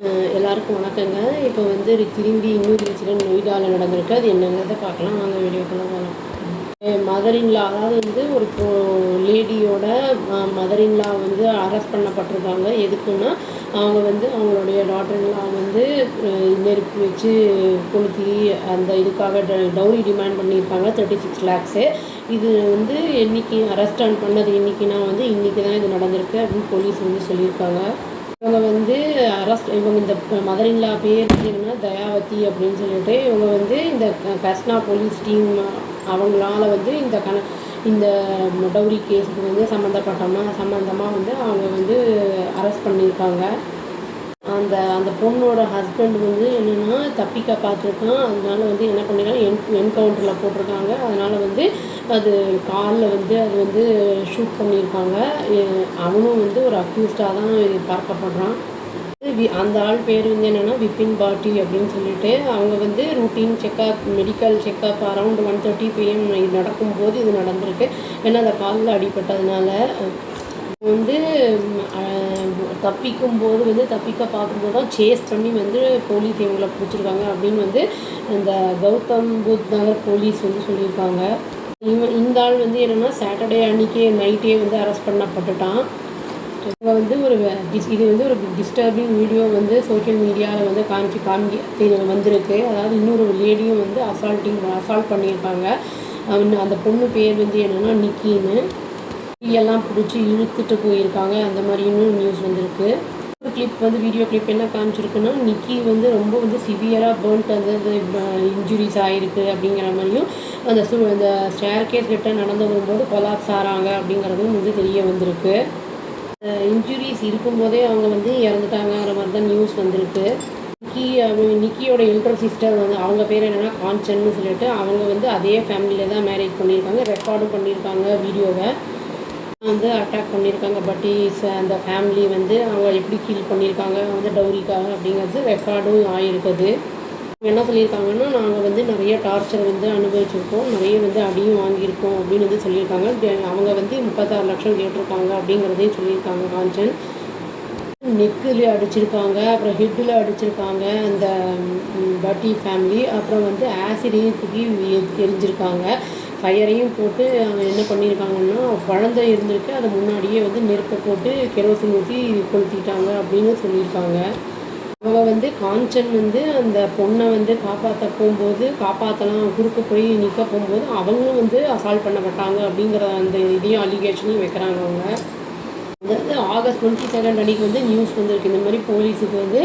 எல்லாருக்கும் வணக்கங்க. இப்போ வந்து திரும்பி இன்னொரு இன்சிடென்ட் நொய்டாவில் நடந்திருக்கு. அது என்னங்கிறத பார்க்கலாம். வாங்க வீடியோக்குள்ள போகலாம். மதர் இன்லா, அதாவது வந்து ஒரு லேடியோட மதர் இன்லா வந்து அரெஸ்ட் பண்ணப்பட்டிருக்காங்க. எதுக்குன்னா அவங்க வந்து அவங்களுடைய டாட்டர் இன்லா வந்து நெருப்பு வச்சு கொளுத்தி அந்த இதுக்காக டவுரி டிமாண்ட் பண்ணியிருக்காங்க 36 lakhs. இது வந்து என்னைக்கு அரெஸ்ட் பண்ணது இன்னைக்குன்னா வந்து இன்றைக்கி தான் இது நடந்திருக்கு அப்படின்னு போலீஸ் வந்து சொல்லியிருக்காங்க. இவங்க வந்து இவங்க இந்த மதர் இன்லா பேர் பார்த்தீங்கன்னா தயாவதி அப்படின்னு சொல்லிட்டு இவங்க வந்து இந்த கஸ்னா போலீஸ் டீம் அவங்களால வந்து இந்த டவுரி கேஸுக்கு வந்து சம்மந்தமாக வந்து அவங்க வந்து அரெஸ்ட் பண்ணியிருக்காங்க. அந்த பொண்ணோட ஹஸ்பண்ட் வந்து என்னென்னா தப்பிக்க பார்த்துருக்கான். அதனால வந்து என்ன பண்ணிருக்காங்க, என்கவுண்டரில் போட்டிருக்காங்க. அதனால் வந்து அது காலில் வந்து அது வந்து ஷூட் பண்ணியிருக்காங்க. அவனும் வந்து ஒரு அக்யூஸ்டாக தான் பார்க்கப்படுறான். அந்த ஆள் பேர் வந்து என்னென்னா விபின் பாட்டி அப்படின்னு சொல்லிட்டு அவங்க வந்து routine checkup, medical checkup around 1:30 PM நடக்கும்போது இது நடந்திருக்கு. ஏன்னா அந்த காலில் அடிபட்டதுனால வந்து தப்பிக்க பார்க்கும்போது தான் சேஸ் பண்ணி வந்து போலீஸ் இவங்களை பிடிச்சிருக்காங்க அப்படின்னு வந்து இந்த கௌதம் புத் நகர் போலீஸ் வந்து சொல்லியிருக்காங்க. இந்த ஆள் வந்து என்னென்னா சாட்டர்டே அன்றைக்கி நைட்டே வந்து அரெஸ்ட் பண்ணப்பட்டுட்டான். இவங்க வந்து இது வந்து ஒரு டிஸ்டர்பிங் வீடியோ வந்து சோஷியல் மீடியாவில் வந்து காமிக்க வந்திருக்கு. அதாவது இன்னொரு லேடியும் வந்து அசால்ட் பண்ணியிருக்காங்க. அந்த பொண்ணு பேர் வந்து என்னென்னா நிக்கின்னு எல்லாம் பிடிச்சி இழுத்துட்டு போயிருக்காங்க. அந்த மாதிரி இன்னும் நியூஸ் வந்திருக்கு. ஒரு வீடியோ கிளிப் என்ன காமிச்சிருக்குன்னா நிக்கி வந்து ரொம்ப வந்து சிவியராக பேர்ன்ட் அந்த இன்ஜுரிஸ் ஆகிருக்கு அப்படிங்கிற மாதிரியும் அந்த ஸ்டேர் கேஸ் கிட்ட நடந்து வரும்போது கொலாப்ஸ் ஆகிறாங்க அப்படிங்கிறதும் வந்து தெரிய வந்திருக்கு. இன்ஜுரிஸ் இருக்கும்போதே அவங்க வந்து இறந்துட்டாங்கிற மாதிரி தான் நியூஸ் வந்திருக்கு. நிக்கியோட எல்டர் சிஸ்டர் வந்து அவங்க பேர் என்னென்னா காஞ்சன்னு சொல்லிட்டு அவங்க வந்து அதே ஃபேமிலியில் தான் மேரேஜ் பண்ணியிருக்காங்க. ரெக்கார்டும் பண்ணியிருக்காங்க. வீடியோவை வந்து அட்டாக் பண்ணியிருக்காங்க. பட் அந்த ஃபேமிலி வந்து அவங்க எப்படி கில் பண்ணியிருக்காங்க வந்து டவுரிக்காக அப்படிங்கிறது ரெக்கார்டும் ஆகிருக்குது. என்ன சொல்லியிருக்காங்கன்னா நாங்கள் வந்து நிறைய டார்ச்சர் வந்து அனுபவிச்சிருக்கோம், நிறைய வந்து அடியும் வாங்கியிருக்கோம் அப்படின்னு வந்து சொல்லியிருக்காங்க. அவங்க வந்து 36 லட்சம் கேட்டிருக்காங்க அப்படிங்கிறதையும் சொல்லியிருக்காங்க. காஞ்சன் நெக்கில் அடிச்சிருக்காங்க, அப்புறம் ஹெட்டில் அடிச்சிருக்காங்க அந்த பட்டி ஃபேமிலி. அப்புறம் வந்து ஆசிடையும் தூக்கி எரிஞ்சிருக்காங்க. ஃபயரையும் போட்டு அவங்க என்ன பண்ணியிருக்காங்கன்னா குழந்தை இருந்திருக்கு, அதை முன்னாடியே வந்து நெருப்பை போட்டு கெரோசின் ஊற்றி கொளுத்திட்டாங்க அப்படின்னு சொல்லியிருக்காங்க. அவங்க வந்து காஞ்சன் வந்து அந்த பொண்ணை வந்து காப்பாற்றலாம் குறுக்க போய் நிற்க போகும்போது அவங்களும் வந்து அசால்ட் பண்ணப்பட்டாங்க அப்படிங்கிற அந்த இதையும் அலிகேஷனையும் வைக்கிறாங்க. அவங்க அதாவது ஆகஸ்ட் 22 அன்றைக்கி வந்து நியூஸ் வந்துருக்கு. இந்த மாதிரி போலீஸுக்கு வந்து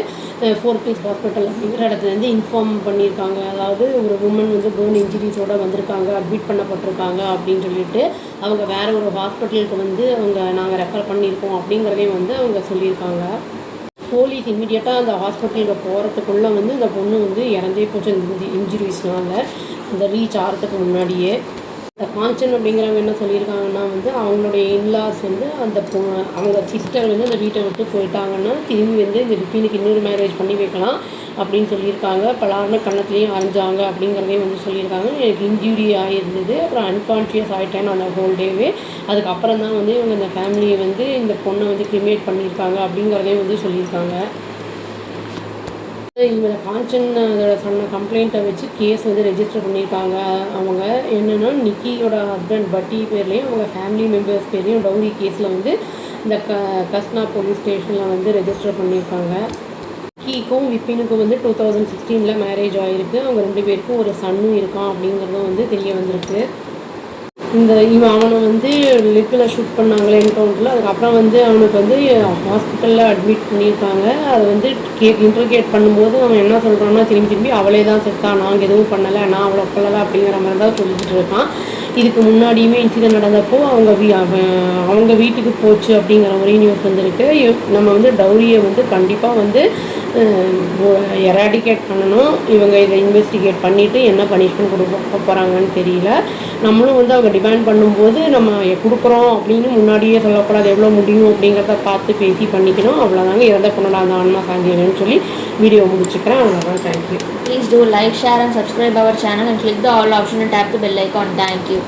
ஃபோர்டிஸ் ஹாஸ்பிட்டல் அப்படிங்கிற இடத்துலேருந்து இன்ஃபார்ம் பண்ணியிருக்காங்க. அதாவது ஒரு உமன் வந்து போன் இன்ஜுரிஸோடு வந்திருக்காங்க, அட்மிட் பண்ணப்பட்டிருக்காங்க அப்படின்னு சொல்லிட்டு அவங்க வேறு ஒரு ஹாஸ்பிட்டலுக்கு வந்து நாங்கள் ரெஃபர் பண்ணியிருக்கோம் அப்படிங்கிறதையும் வந்து அவங்க சொல்லியிருக்காங்க. போலீஸ் இம்மிடியட்டாக அந்த ஹாஸ்பிட்டலுக்கு போகிறதுக்குள்ளே வந்து அந்த பொண்ணு வந்து இறந்தே போச்சு அந்த இன்ஜுரிஸ்னால. அந்த ரீச் ஆகிறதுக்கு முன்னாடியே இந்த காஞ்சன் அப்படிங்கிறவங்க என்ன சொல்லியிருக்காங்கன்னா வந்து அவங்களுடைய இன்லாஸ் வந்து அவங்க சிஸ்டர் வந்து அந்த வீட்டை விட்டு போயிட்டாங்கன்னா திரும்பி வந்து இந்த விப்பினுக்கு இன்னொரு மேரேஜ் பண்ணி வைக்கலாம் அப்படின்னு சொல்லியிருக்காங்க. பலார்னு கண்ணத்துலேயும் அரைஞ்சாங்க அப்படிங்கிறதையும் வந்து சொல்லியிருக்காங்க. எனக்கு இன்ஜுரி ஆகிருந்தது, அப்புறம் அன்கான்ஷியஸ் ஆகிட்டேன் அந்த ஹோல் டேவே. அதுக்கப்புறம் தான் வந்து இவங்க இந்த ஃபேமிலியை வந்து இந்த பொண்ணை வந்து கிரிமேட் பண்ணியிருக்காங்க அப்படிங்கிறதையும் வந்து சொல்லியிருக்காங்க. இவங்க காஞ்சன் சொன்ன கம்ப்ளைண்ட்டை வச்சு கேஸ் வந்து ரெஜிஸ்டர் பண்ணியிருக்காங்க. அவங்க என்னென்னா நிக்கியோட ஹஸ்பண்ட் பட்டி பேர்லேயும் அவங்க ஃபேமிலி மெம்பர்ஸ் பேர்லேயும் டவுரி கேஸில் வந்து இந்த கஸ்னா போலீஸ் ஸ்டேஷனில் வந்து ரெஜிஸ்டர் பண்ணியிருக்காங்க. நிக்கிக்கும் விப்பினுக்கும் வந்து 2016 மேரேஜ் ஆகிருக்கு. அவங்க 2 பேருக்கும் ஒரு சன்னும் இருக்கான் அப்படிங்கிறதும் வந்து தெரிய வந்திருக்கு. அவனை வந்து லிப்பில் ஷூட் பண்ணாங்களே என்கவுண்டரில். அதுக்கப்புறம் வந்து அவனுக்கு வந்து ஹாஸ்பிட்டலில் அட்மிட் பண்ணியிருக்காங்க. அதை வந்து இன்ட்ரோகேட் பண்ணும்போது அவன் என்ன சொல்கிறான்னா திரும்பி அவளே தான் செத்தான், நாங்கள் எதுவும் பண்ணலை, நான் அவளை கொள்ளலை அப்படிங்கிற மாதிரி தான் சொல்லிக்கிட்டு இருக்கான். இதுக்கு முன்னாடியுமே இன்சிடென்ட் நடந்தப்போ அவங்க வீட்டுக்கு போச்சு அப்படிங்கிற மாதிரி நியூஸ் வந்திருக்கு. நம்ம வந்து டவுரியை வந்து கண்டிப்பாக வந்து எராடிகேட் பண்ணணும். இவங்க இதை இன்வெஸ்டிகேட் பண்ணிவிட்டு என்ன பனிஷ்மெண்ட் கொடுக்க போகிறாங்கன்னு தெரியல. நம்மளும் வந்து அவங்க டிமாண்ட் பண்ணும்போது நம்ம கொடுக்குறோம் அப்படின்னு முன்னாடியே சொல்லக்கூடாது, எவ்வளோ முடியும் அப்படிங்கிறத பார்த்து பேசி பண்ணிக்கணும். அவ்வளோதாங்க. இறந்த பொண்ணோட அந்த ஆன்மா சாந்தியன்னு சொல்லி வீடியோ முடிச்சுக்கிறேன். அவ்வளோதான். Thank you. Please do like, share and subscribe our channel and click the all option and tap the bell icon. Thank you.